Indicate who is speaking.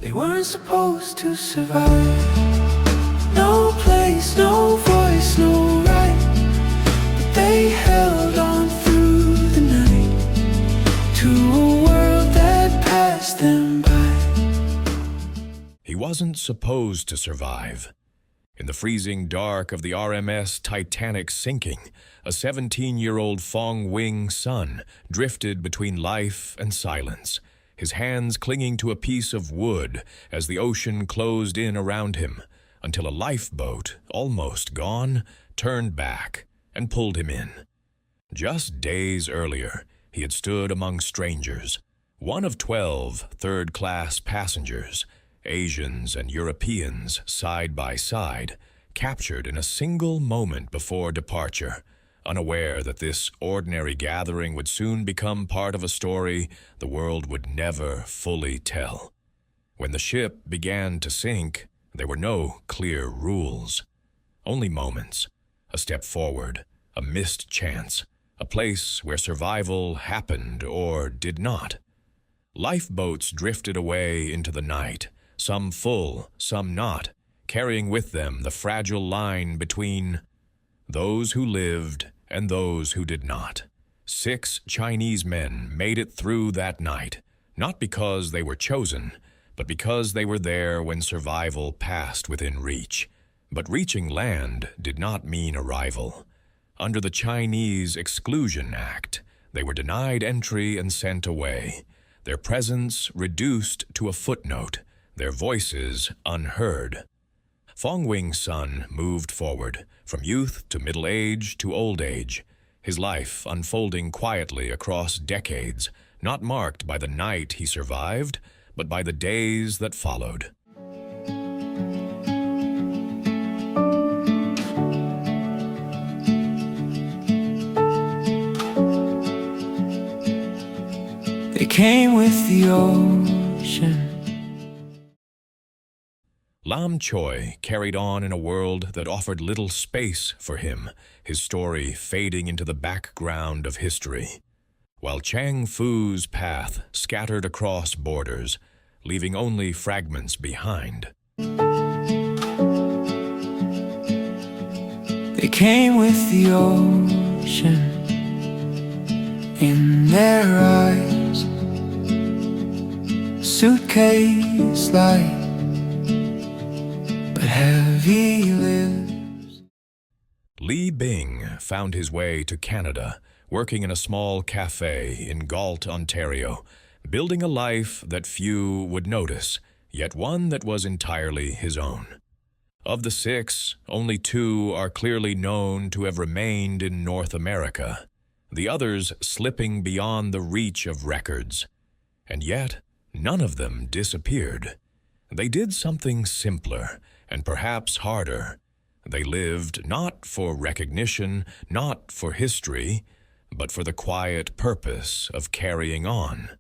Speaker 1: They weren't supposed to survive. No place, no voice, no right. But they held on through the night to a world that passed them by.
Speaker 2: He wasn't supposed to survive. In the freezing dark of the RMS Titanic sinking, a 17-year-old Fong Wing son drifted between life and silence, his hands clinging to a piece of wood as the ocean closed in around him, until a lifeboat, almost gone, turned back and pulled him in. Just days earlier, he had stood among strangers, one of 12 third-class passengers, Asians and Europeans side by side, captured in a single moment before departure, unaware that this ordinary gathering would soon become part of a story the world would never fully tell. When the ship began to sink, there were no clear rules. Only moments, a step forward, a missed chance, a place where survival happened or did not. Lifeboats drifted away into the night, some full, some not, carrying with them the fragile line between those who lived and those who did not. 6 Chinese men made it through that night, not because they were chosen, but because they were there when survival passed within reach. But reaching land did not mean arrival. Under the Chinese Exclusion Act, they were denied entry and sent away, their presence reduced to a footnote, their voices unheard. Fong Wing's son moved forward, from youth to middle age to old age, his life unfolding quietly across decades, not marked by the night he survived, but by the days that followed.
Speaker 1: They came with the ocean.
Speaker 2: Lam Choi carried on in a world that offered little space for him, his story fading into the background of history, while Chang Fu's path scattered across borders, leaving only fragments behind.
Speaker 1: They came with the ocean in their eyes, suitcase light, but heavy lives.
Speaker 2: Li Bing found his way to Canada, working in a small cafe in Galt, Ontario, building a life that few would notice, yet one that was entirely his own. Of the 6, only 2 are clearly known to have remained in North America, the others slipping beyond the reach of records. And yet, none of them disappeared. They did something simpler, and perhaps harder. They lived not for recognition, not for history, but for the quiet purpose of carrying on.